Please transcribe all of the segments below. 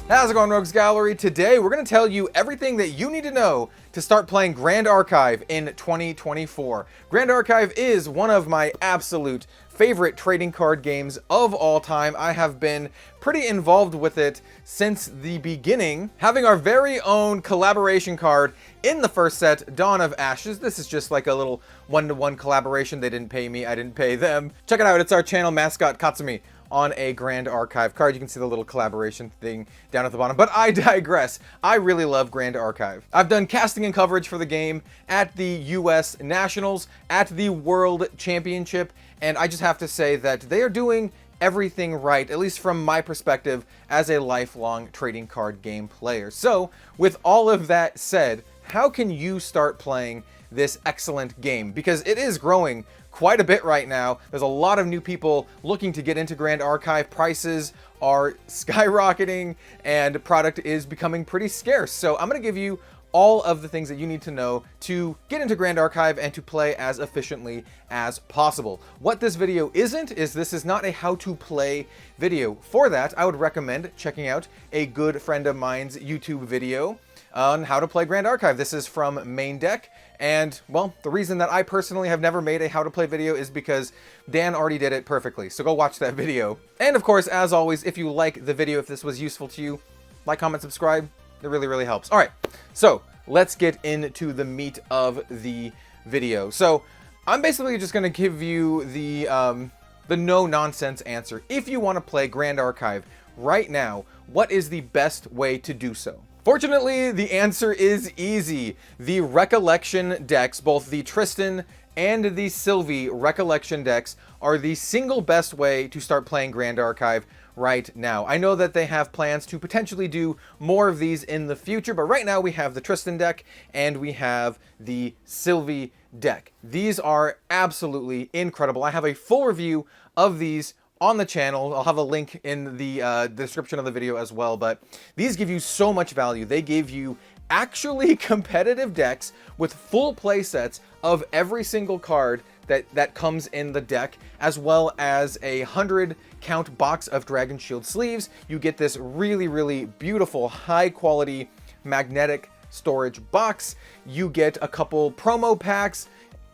How's it going, Rogues Gallery? Today we're going to tell you everything that you need to know to start playing Grand Archive in 2024. Grand Archive is one of my absolute favorite trading card games of all time. I have been pretty involved with it since the beginning, having our very own collaboration card in the first set, Dawn of Ashes. This is just like a little one-to-one collaboration. They didn't pay me, I didn't pay them. Check it out, it's our channel mascot Katsumi on a Grand Archive card. You can see the little collaboration thing down at the bottom, but I digress. I really love Grand Archive. I've done casting and coverage for the game at the US Nationals, at the World Championship, and I just have to say that they are doing everything right, at least from my perspective as a lifelong trading card game player. So, with all of that said, how can you start playing this excellent game? Because it is growing quite a bit right now. There's a lot of new people looking to get into Grand Archive. Prices are skyrocketing and product is becoming pretty scarce. So I'm going to give you all of the things that you need to know to get into Grand Archive and to play as efficiently as possible. What this video isn't is this is not a how to play video. For that, I would recommend checking out a good friend of mine's YouTube video on how to play Grand Archive. This is from Main Deck, and well, the reason that I personally have never made a how to play video is because Dan already did it perfectly, so go watch that video. And of course, as always, if you like the video, if this was useful to you, like, comment, subscribe. It really helps. All right, so let's get into the meat of the video. So I'm basically just going to give you the no-nonsense answer. If you want to play Grand Archive right now, what is the best way to do so? Fortunately, the answer is easy. The Recollection decks, both the Tristan and the Sylvie Recollection decks, are the single best way to start playing Grand Archive right now. I know that they have plans to potentially do more of these in the future, but right now we have the Tristan deck and we have the Sylvie deck. These are absolutely incredible. I have a full review of these on the channel. I'll have a link in the description of the video as well, but these give you so much value. They give you actually competitive decks with full play sets of every single card that comes in the deck, as well as a 100 count box of Dragon Shield sleeves. You get this really beautiful, high quality magnetic storage box. You get a couple promo packs.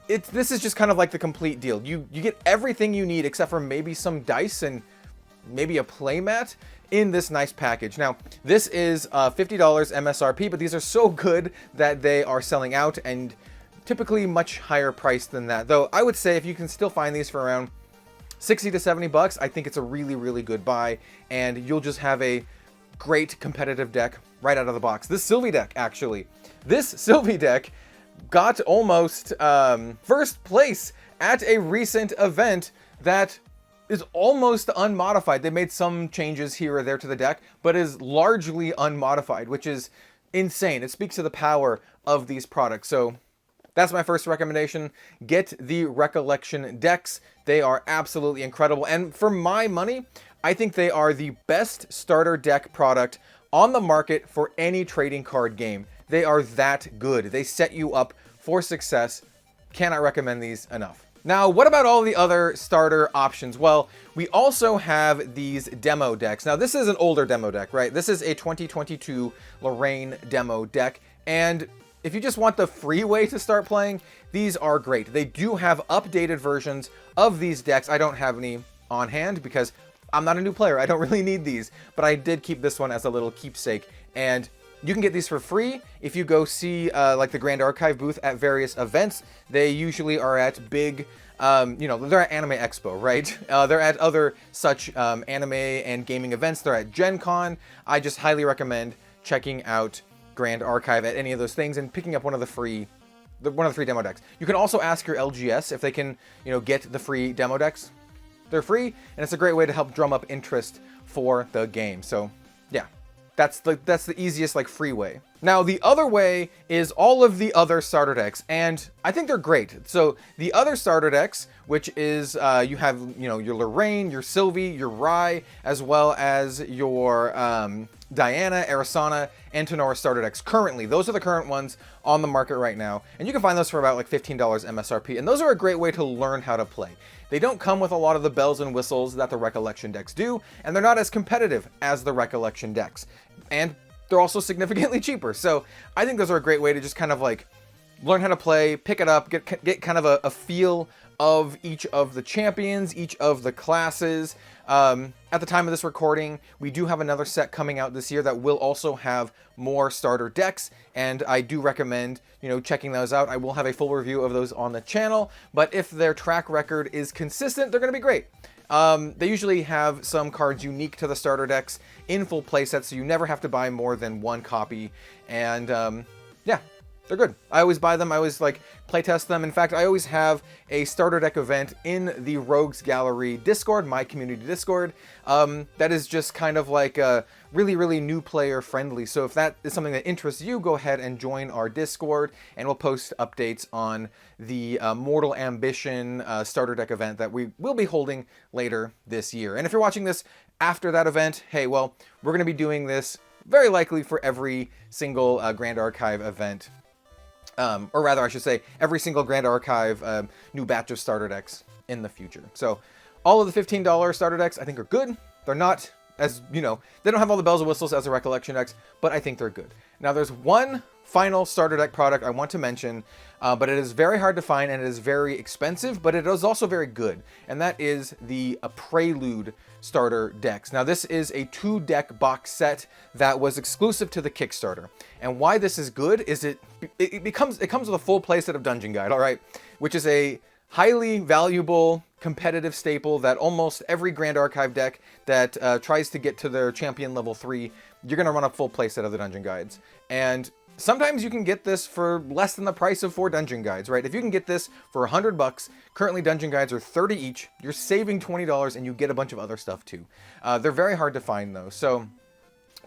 This is just kind of like the complete deal. You get everything you need except for maybe some dice and maybe a playmat in this nice package. Now, this is $50 MSRP, but these are so good that they are selling out and typically much higher price than that. Though I would say if you can still find these for around 60 to 70 bucks, I think it's a really good buy, and you'll just have a great competitive deck right out of the box. This Sylvie deck, actually. This Sylvie deck got almost first place at a recent event that is almost unmodified. They made some changes here or there to the deck, but is largely unmodified, which is insane. It speaks to the power of these products. So that's my first recommendation. Get the Recollection decks. They are absolutely incredible. And for my money, I think they are the best starter deck product on the market for any trading card game. They are that good. They set you up for success. Cannot recommend these enough. Now, what about all the other starter options? Well, we also have these demo decks. Now, this is an older demo deck, right? This is a 2022 Lorraine demo deck. And if you just want the free way to start playing, these are great. They do have updated versions of these decks. I don't have any on hand because I'm not a new player. I don't really need these, but I did keep this one as a little keepsake. And you can get these for free if you go see like the Grand Archive booth at various events. They usually are at big, they're at Anime Expo, right? They're at other such anime and gaming events. They're at Gen Con. I just highly recommend checking out Grand Archive at any of those things and picking up one of the free demo decks. You can also ask your LGS if they can, get the free demo decks. They're free, and it's a great way to help drum up interest for the game. So, yeah. That's the easiest, free way. Now, the other way is all of the other starter decks, and I think they're great. So the other starter decks, which is you have, your Lorraine, your Sylvie, your Rai, as well as your Diana, Arisana, and Tenora starter decks currently. Those are the current ones on the market right now, and you can find those for about $15 MSRP, and those are a great way to learn how to play. They don't come with a lot of the bells and whistles that the Recollection decks do, and they're not as competitive as the Recollection decks. and they're also significantly cheaper. So I think those are a great way to just kind of like learn how to play, pick it up, get kind of a feel of each of the champions, each of the classes. At the time of this recording, we do have another set coming out this year that will also have more starter decks, and I do recommend, checking those out. I will have a full review of those on the channel, but if their track record is consistent, they're going to be great. They usually have some cards unique to the starter decks in full playsets, so you never have to buy more than one copy, and yeah. They're good. I always buy them. I always playtest them. In fact, I always have a starter deck event in the Rogues Gallery Discord, my community Discord. That is just kind of like really, really new player friendly. So if that is something that interests you, go ahead and join our Discord, and we'll post updates on the Mortal Ambition starter deck event that we will be holding later this year. And if you're watching this after that event, hey, well, we're going to be doing this very likely for every single Grand Archive event. Or rather, I should say, every single Grand Archive new batch of starter decks in the future. So all of the $15 starter decks, I think, are good. They're not, as they don't have all the bells and whistles as the Recollection decks, but I think they're good. Now, there's one final starter deck product I want to mention, but it is very hard to find, and it is very expensive, but it is also very good, and that is the Prelude starter decks. Now, this is a 2-deck box set that was exclusive to the Kickstarter, and why this is good is it comes with a full playset of Dungeon Guide, all right, which is a highly valuable competitive staple that almost every Grand Archive deck that tries to get to their champion level 3, you're going to run a full playset of the Dungeon Guides. And sometimes you can get this for less than the price of 4 Dungeon Guides, right? If you can get this for $100, currently Dungeon Guides are 30 each, you're saving $20 and you get a bunch of other stuff too. They're very hard to find though, so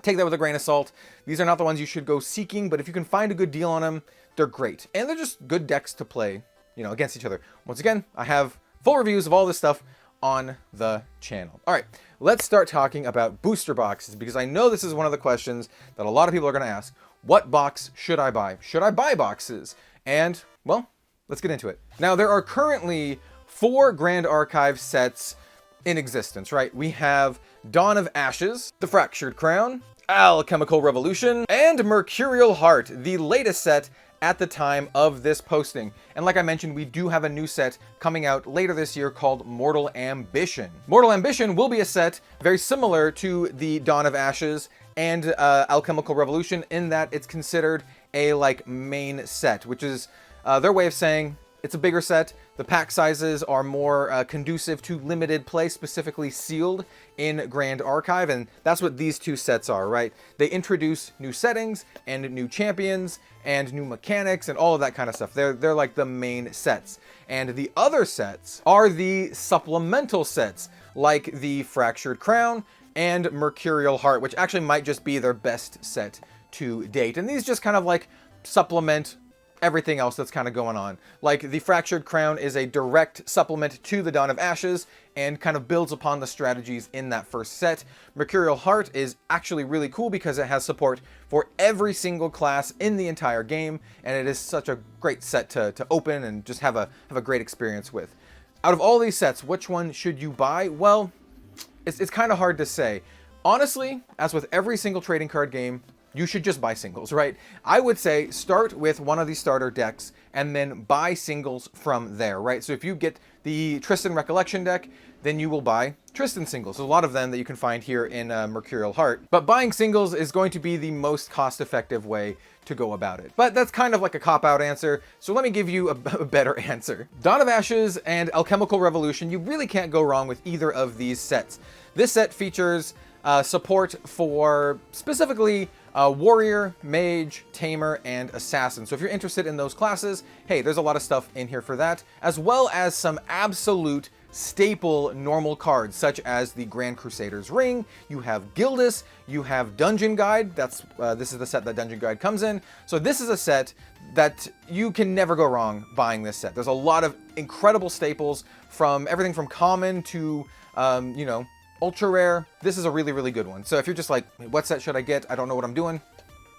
take that with a grain of salt. These are not the ones you should go seeking, but if you can find a good deal on them, they're great. And they're just good decks to play, against each other. Once again, I have full reviews of all this stuff on the channel. All right, let's start talking about booster boxes, because I know this is one of the questions that a lot of people are going to ask. What box should I buy? Should I buy boxes? And, well, let's get into it. Now, there are currently 4 Grand Archive sets in existence, right? We have Dawn of Ashes, the Fractured Crown, Alchemical Revolution, and Mercurial Heart, the latest set at the time of this posting. And like I mentioned, we do have a new set coming out later this year called Mortal Ambition. Mortal Ambition will be a set very similar to the Dawn of Ashes and Alchemical Revolution in that it's considered a main set, which is their way of saying it's a bigger set. The pack sizes are more conducive to limited play, specifically sealed in Grand Archive, and that's what these 2 sets are, right? They introduce new settings and new champions and new mechanics and all of that kind of stuff. They're like the main sets. And the other sets are the supplemental sets, like the Fractured Crown and Mercurial Heart, which actually might just be their best set to date. And these just kind of supplement everything else that's kind of going on. Like the Fractured Crown is a direct supplement to the Dawn of Ashes and kind of builds upon the strategies in that first set. Mercurial Heart is actually really cool because it has support for every single class in the entire game, and it is such a great set to open and just have a great experience with. Out of all these sets, which one should you buy? Well, it's kind of hard to say. Honestly, as with every single trading card game, you should just buy singles, right? I would say start with one of these starter decks and then buy singles from there, right? So if you get the Tristan Recollection deck, then you will buy Tristan singles. There's a lot of them that you can find here in Mercurial Heart. But buying singles is going to be the most cost-effective way to go about it. But that's kind of like a cop-out answer, so let me give you a better answer. Dawn of Ashes and Alchemical Revolution, you really can't go wrong with either of these sets. This set features support for specifically Warrior, Mage, Tamer, and Assassin. So if you're interested in those classes, hey, there's a lot of stuff in here for that, as well as some absolute staple normal cards, such as the Grand Crusader's Ring, you have Gildas, you have Dungeon Guide, this is the set that Dungeon Guide comes in. So this is a set that you can never go wrong buying this set. There's a lot of incredible staples, from everything from common to, ultra rare. This is a really, really good one. So if you're just like, what set should I get? I don't know what I'm doing.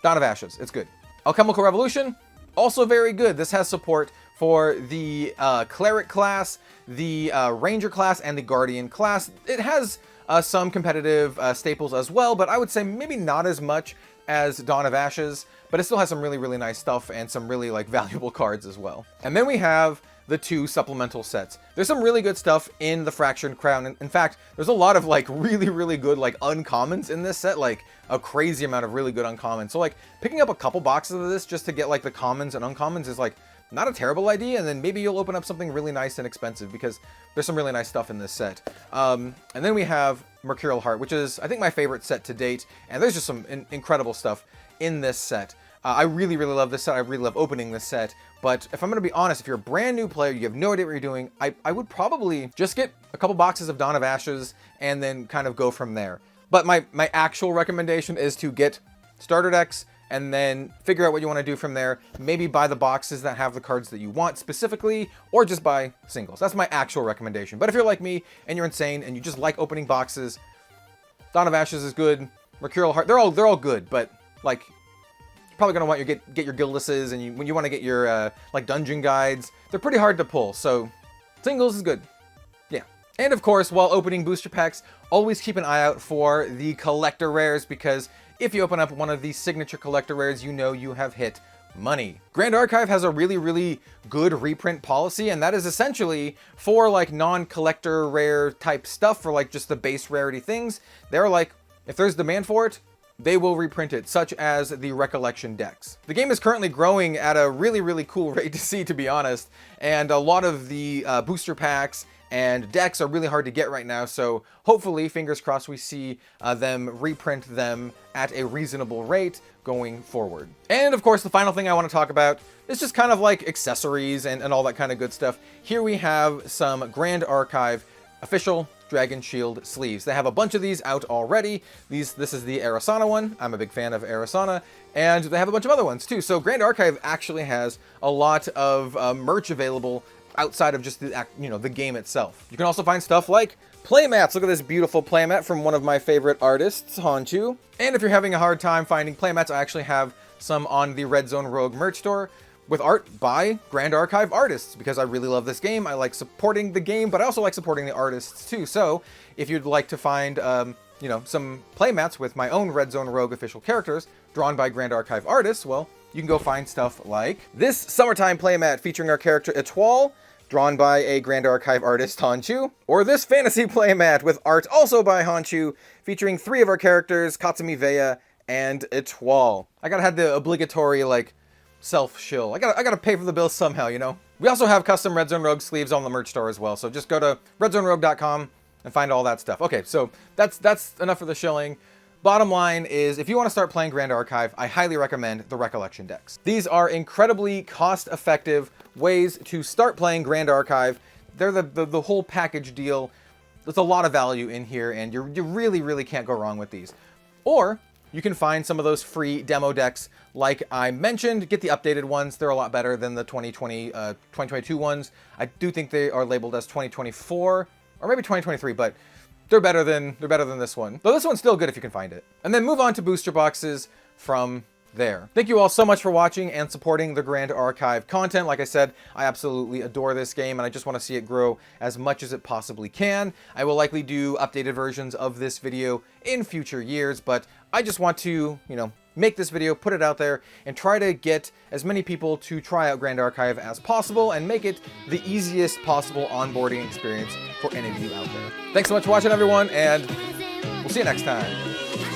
Dawn of Ashes, it's good. Alchemical Revolution, also very good. This has support for the Cleric class, the Ranger class, and the Guardian class. It has some competitive staples as well, but I would say maybe not as much as Dawn of Ashes, but it still has some really, really nice stuff and some really like valuable cards as well. And then we have the 2 supplemental sets. There's some really good stuff in the Fractured Crown. In fact, there's a lot of like really, really good like uncommons in this set, like a crazy amount of really good uncommons. So like picking up a couple boxes of this just to get like the commons and uncommons is like not a terrible idea, and then maybe you'll open up something really nice and expensive because there's some really nice stuff in this set. And then we have Mercurial Heart, which is I think my favorite set to date, and there's just some incredible stuff in this set. I really, really love this set. I really love opening this set. But if I'm going to be honest, if you're a brand new player, you have no idea what you're doing, I would probably just get a couple boxes of Dawn of Ashes and then kind of go from there. But my actual recommendation is to get starter decks and then figure out what you want to do from there. Maybe buy the boxes that have the cards that you want specifically, or just buy singles. That's my actual recommendation. But if you're like me and you're insane and you just like opening boxes, Dawn of Ashes is good. Mercurial Heart, they're all good, but like you're probably gonna want your get your Gildises, and when you want to get your like dungeon guides, they're pretty hard to pull. So singles is good. Yeah. And of course, while opening booster packs, always keep an eye out for the collector rares, because if you open up one of these signature collector rares, you know you have hit money. Grand Archive has a really, really good reprint policy, and that is essentially for like non-collector rare type stuff, for like just the base rarity things. They're like, if there's demand for it, they will reprint it, such as the Recollection decks. The game is currently growing at a really, really cool rate to see, to be honest, and a lot of the booster packs and decks are really hard to get right now, so hopefully, fingers crossed, we see them reprint them at a reasonable rate going forward. And of course, the final thing I want to talk about is just kind of like accessories and all that kind of good stuff. Here we have some Grand Archive official Dragon Shield sleeves. They have a bunch of these out already. This is the Arasana one. I'm a big fan of Arasana, and they have a bunch of other ones too. So Grand Archive actually has a lot of merch available outside of just the game itself. You can also find stuff like playmats. Look at this beautiful playmat from one of my favorite artists, Hanchu. And if you're having a hard time finding playmats, I actually have some on the Red Zone Rogue merch store with art by Grand Archive artists, because I really love this game. I like supporting the game, but I also like supporting the artists too. So if you'd like to find some playmats with my own Red Zone Rogue official characters drawn by Grand Archive artists, well, you can go find stuff like this summertime playmat featuring our character Etoile, drawn by a Grand Archive artist, Hanchu, or this fantasy playmat with art also by Hanchu, featuring 3 of our characters, Katsumi Veya and Etoile. I gotta have the obligatory, like, self-shill. I gotta pay for the bills somehow, you know? We also have custom Red Zone Rogue sleeves on the merch store as well, so just go to redzonerogue.com and find all that stuff. Okay, so that's enough for the shilling. Bottom line is, if you want to start playing Grand Archive, I highly recommend the Recollection decks. These are incredibly cost-effective ways to start playing Grand Archive. They're the whole package deal. There's a lot of value in here, and you really, really can't go wrong with these. Or you can find some of those free demo decks like I mentioned. Get the updated ones. They're a lot better than the 2022 ones. I do think they are labeled as 2024 or maybe 2023, but they're better than this one. Though this one's still good if you can find it. And then move on to booster boxes from there. Thank you all so much for watching and supporting the Grand Archive content. Like I said, I absolutely adore this game, and I just want to see it grow as much as it possibly can. I will likely do updated versions of this video in future years, but I just want to, make this video, put it out there, and try to get as many people to try out Grand Archive as possible and make it the easiest possible onboarding experience for any of you out there. Thanks so much for watching, everyone, and we'll see you next time.